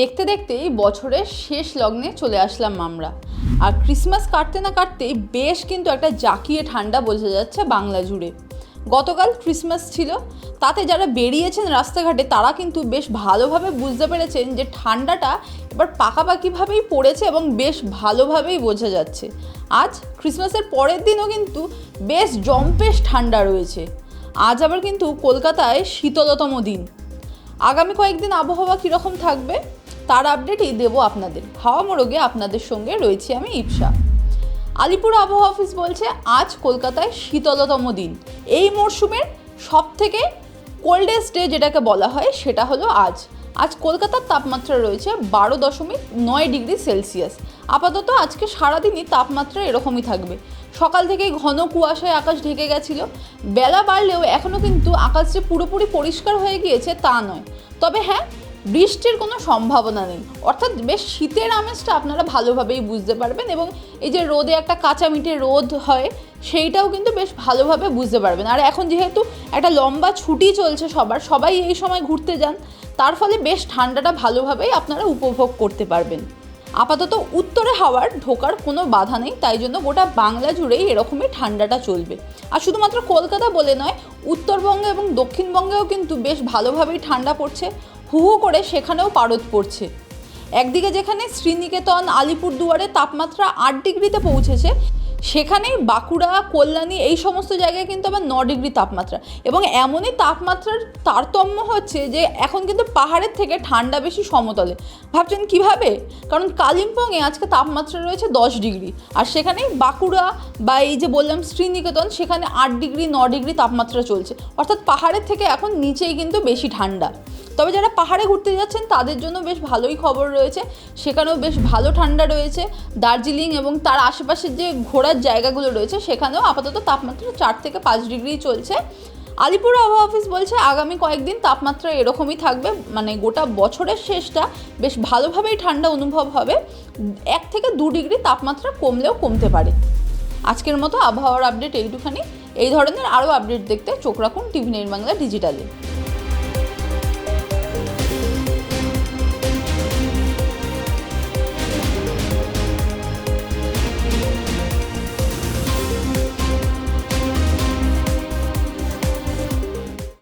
দেখতে দেখতেই বছরের শেষ লগ্নে চলে আসলাম আমরা। আর ক্রিসমাস কাটতে না কাটতেই বেশ কিন্তু একটা জাঁকিয়ে ঠান্ডা বোঝা যাচ্ছে বাংলা জুড়ে। গতকাল ক্রিসমাস ছিল, তাতে যারা বেরিয়েছেন রাস্তাঘাটে তারা কিন্তু বেশ ভালোভাবে বুঝতে পেরেছেন যে ঠান্ডাটা এবার পাকাপাকিভাবেই পড়েছে এবং বেশ ভালোভাবেই বোঝা যাচ্ছে। আজ ক্রিসমাসের পরের দিনও কিন্তু বেশ জম্পেশ ঠান্ডা রয়েছে। আজ আবার কিন্তু কলকাতায় শীতলতম দিন। আগামী কয়েকদিন আবহাওয়া কীরকম থাকবে তার আপডেটই দেবো আপনাদের। হাওয়া মোড়কে আপনাদের সঙ্গে রয়েছি আমি ইপসা। আলিপুর আবহাওয়া অফিস বলছে আজ কলকাতায় শীতলতম দিন। এই মরশুমের সবথেকে কোল্ডেস্ট ডে যেটাকে বলা হয় সেটা হলো আজ কলকাতার তাপমাত্রা রয়েছে 12.9 ডিগ্রি সেলসিয়াস। আপাতত আজকে সারাদিনই তাপমাত্রা এরকমই থাকবে। সকাল থেকেই ঘন কুয়াশায় আকাশ ঢেকে গেছিল। বেলা বাড়লেও এখনও কিন্তু আকাশ যে পুরোপুরি পরিষ্কার হয়ে গিয়েছে তা নয়। তবে হ্যাঁ, বৃষ্টির কোনো সম্ভাবনা নেই, অর্থাৎ বেশ শীতের আমেজটা আপনারা ভালোভাবেই বুঝতে পারবেন এবং এই যে রোদে একটা কাঁচামিটে রোদ হয় সেইটাও কিন্তু বেশ ভালোভাবে বুঝতে পারবেন। আর এখন যেহেতু একটা লম্বা ছুটি চলছে সবাই এই সময় ঘুরতে যান, তার ফলে বেশ ঠান্ডাটা ভালোভাবেই আপনারা উপভোগ করতে পারবেন। আপাতত উত্তরে হাওয়ার ঢোকার কোনো বাধা নেই, তাই জন্য গোটা বাংলা জুড়েই এরকমই ঠান্ডাটা চলবে। আর শুধুমাত্র কলকাতা বলে নয়, উত্তরবঙ্গে এবং দক্ষিণবঙ্গেও কিন্তু বেশ ভালোভাবেই ঠান্ডা পড়ছে। হু হু করে সেখানেও পারদ পড়ছে। একদিকে যেখানে শ্রীনিকেতন, আলিপুরদুয়ারে তাপমাত্রা 8 ডিগ্রিতে পৌঁছেছে, সেখানেই বাঁকুড়া, কল্যাণী এই সমস্ত জায়গায় কিন্তু আবার 9 ডিগ্রি তাপমাত্রা। এবং এমনই তাপমাত্রার তারতম্য হচ্ছে যে এখন কিন্তু পাহাড়ের থেকে ঠান্ডা বেশি সমতলে। ভাবছেন কিভাবে? কারণ কালিম্পংয়ে আজকে তাপমাত্রা রয়েছে 10 ডিগ্রি, আর সেখানেই বাঁকুড়া বা এই যে বললাম শ্রীনিকেতন, সেখানে 8 ডিগ্রি 9 ডিগ্রি তাপমাত্রা চলছে। অর্থাৎ পাহাড়ের থেকে এখন নিচেই কিন্তু বেশি ঠান্ডা। তবে যারা পাহাড়ে ঘুরতে যাচ্ছেন তাদের জন্য বেশ ভালোই খবর রয়েছে, সেখানেও বেশ ভালো ঠান্ডা রয়েছে। দার্জিলিং এবং তার আশেপাশের যে ঘোরার জায়গাগুলো রয়েছে সেখানেও আপাতত তাপমাত্রা 4 থেকে 5 ডিগ্রি চলছে। আলিপুর আবহাওয়া অফিস বলছে আগামী কয়েকদিন তাপমাত্রা এরকমই থাকবে, মানে গোটা বছরের শেষটা বেশ ভালোভাবেই ঠান্ডা অনুভব হবে। 1 থেকে 2 ডিগ্রি তাপমাত্রা কমলেও কমতে পারে। আজকের মতো আবহাওয়ার আপডেট এইটুখানি। এই ধরনের আরও আপডেট দেখতে চোখ রাখুন TV9 বাংলা ডিজিটালে।